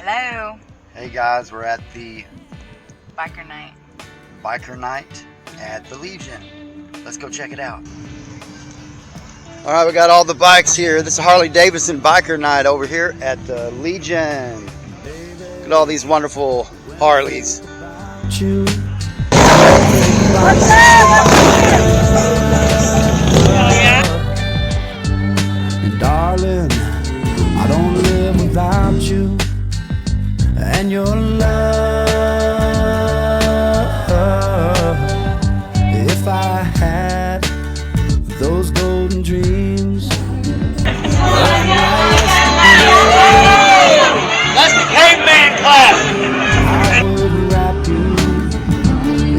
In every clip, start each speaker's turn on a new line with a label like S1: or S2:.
S1: Hello.
S2: Hey guys, we're at the
S1: Biker night.
S2: Biker night at the Legion. Let's go check it out. Alright, we got all the bikes here. This is Harley Davidson Biker night over here at the Legion. Look at all these wonderful Harleys.
S1: What's
S3: And darling, I don't live without you and your love. If I had those golden dreams,
S2: That's the caveman class!
S3: I would wrap you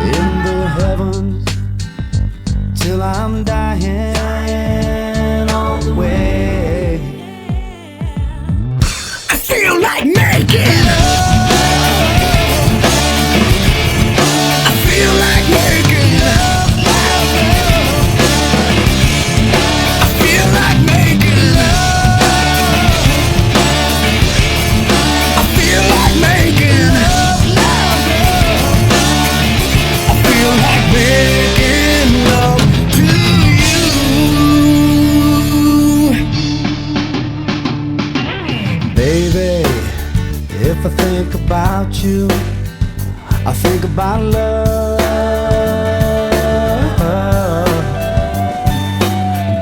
S3: in the heavens till I'm dying on the way. I feel like making love. I feel like making love. I feel like making love. I feel like making love. I feel like making love to you. Baby, if I think about you, I think about love.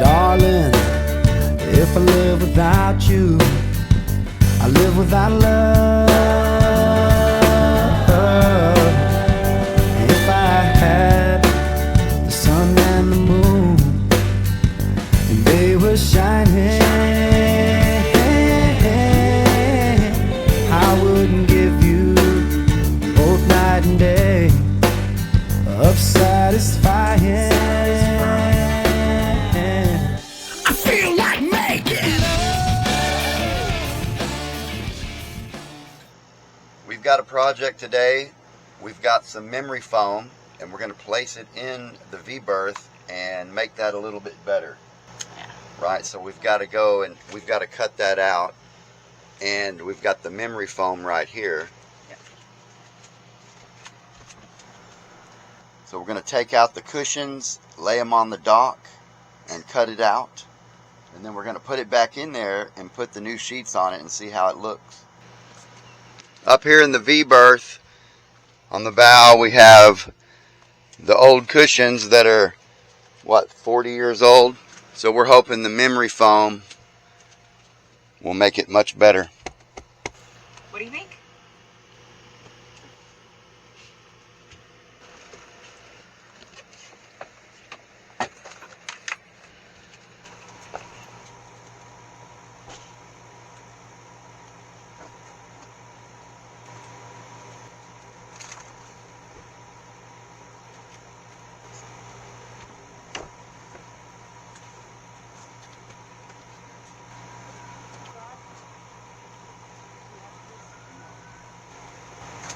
S3: Darling, if I live without you, I live without love. If I had the sun and the moon and they were shining, I wouldn't give you both night and day of satisfying. I feel like making
S2: We've got a project today. We've got some memory foam and we're going to place it in the V-berth and make that a little bit better.
S1: Yeah.
S2: Right, so we've got to go and we've got to cut that out, and we've got the memory foam right here.
S1: Yeah.
S2: So we're going to take out the cushions, lay them on the dock, and cut it out. And then we're going to put it back in there and put the new sheets on it and see how it looks. Up here in the V-berth, on the bow, we have the old cushions that are, what, 40 years old? So we're hoping the memory foam will make it much better.
S1: What do you think?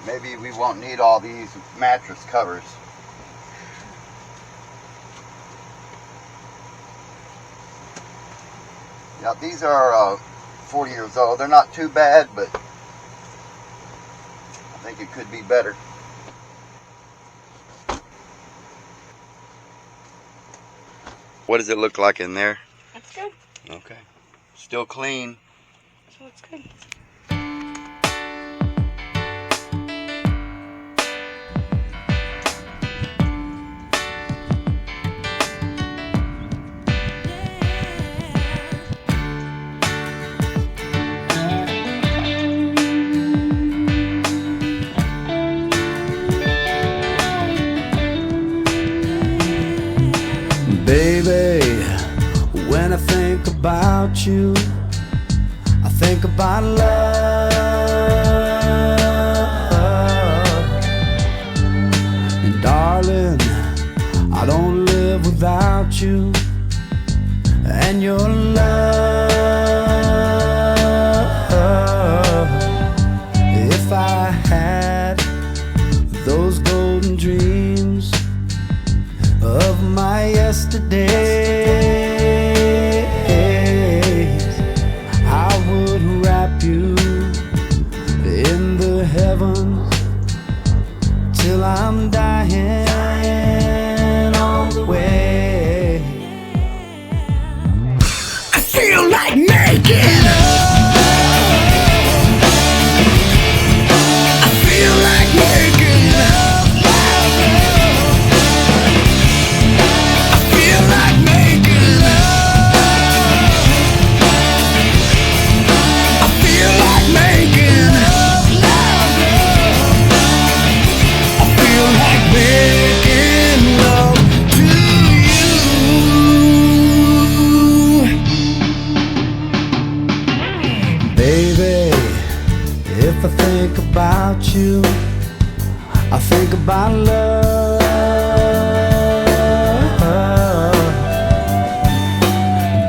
S2: Maybe we won't need all these mattress covers. Yeah, these are 40 years old. They're not too bad, but I think it could be better. What does it look like in there?
S1: That's good.
S2: Okay. Still clean.
S1: So it's good.
S3: Baby, when I think about you, I think about love. And darling, I don't live without you and your love. If I had those golden dreams of my yesterdays, I would wrap you heavens till I'm dying on the way. I feel like making love. I feel like making love, love, love. I feel like making love. I feel like making love, love, love. I feel like making love to you. Baby, if I think about you, I think about love.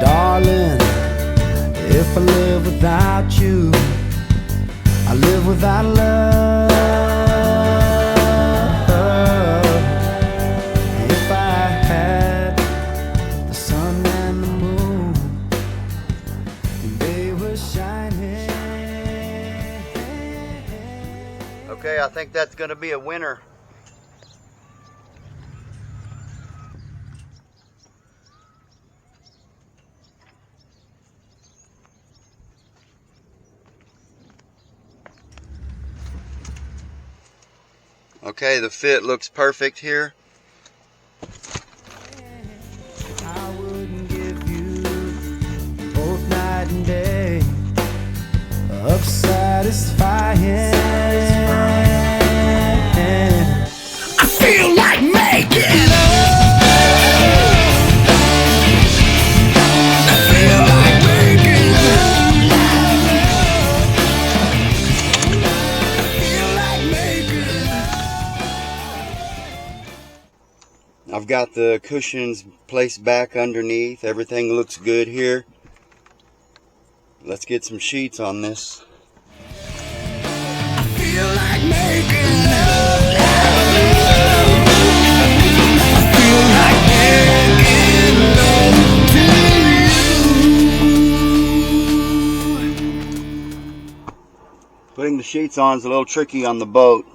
S3: Darling, if I live without you, I live without love. If I had the sun and the moon, and they were shining.
S2: Okay, I think that's going to be a winner. Okay, the fit looks perfect here.
S3: I wouldn't give you both night and day of satisfying. I feel like making love. I feel like making love, love, love. I feel like making love.
S2: I've got the cushions placed back underneath. Everything looks good here. Let's get some sheets on this.
S3: I feel like making love, love, love. I feel like making love to you.
S2: Putting the sheets on is a little tricky on the boat.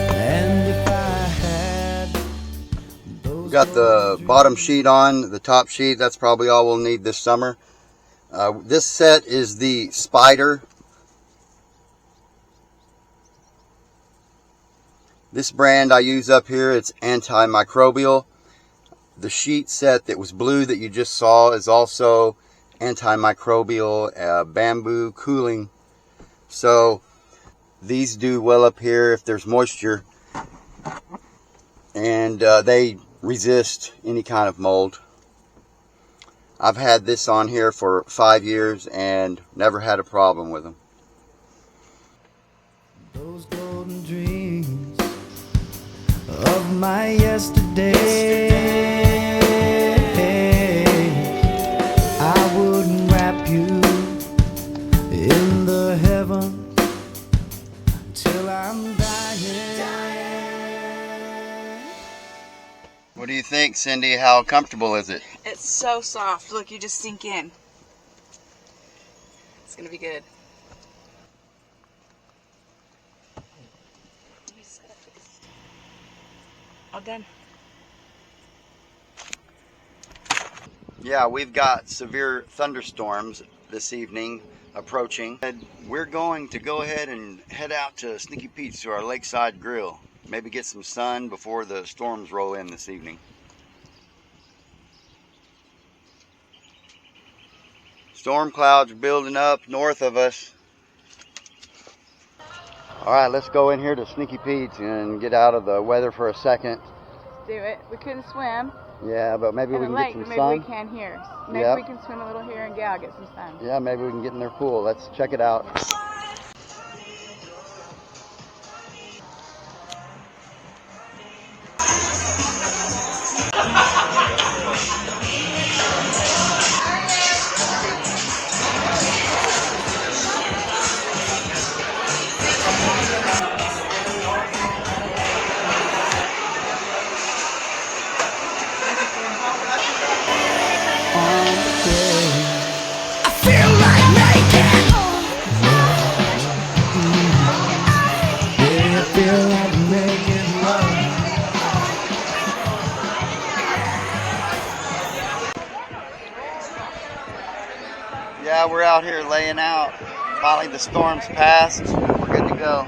S3: And if I had those
S2: Got the bottom sheet on, the top sheet, that's probably all we'll need this summer. This set is the Spider. This brand I use up here, it's antimicrobial. The sheet set that was blue that you just saw is also antimicrobial, bamboo cooling. So these do well up here if there's moisture, and they resist any kind of mold. I've had this on here for 5 years and never had a problem with them.
S3: those golden dreams of my yesterday, I wouldn't wrap you in the heaven till I'm dying.
S2: What do you think, Cyndi? How comfortable is it?
S1: It's so soft. Look, you just sink in. It's gonna be good. All done.
S2: Yeah, we've got severe thunderstorms this evening approaching. And we're going to go ahead and head out to Sneaky Pete's to our lakeside grill. Maybe get some sun before the storms roll in this evening. Storm clouds are building up north of us. All right, let's go in here to Sneaky Pete's and get out of the weather for a second.
S1: Do it. We couldn't swim.
S2: Yeah, but maybe
S1: In
S2: we
S1: the
S2: can
S1: lake,
S2: get some
S1: maybe
S2: sun.
S1: we can here. Maybe
S2: Yep.
S1: we can swim a little here and get some sun.
S2: Yeah, maybe we can get in their pool. Let's check it out. we're out here laying out. Finally, the storm's passed. We're good to go.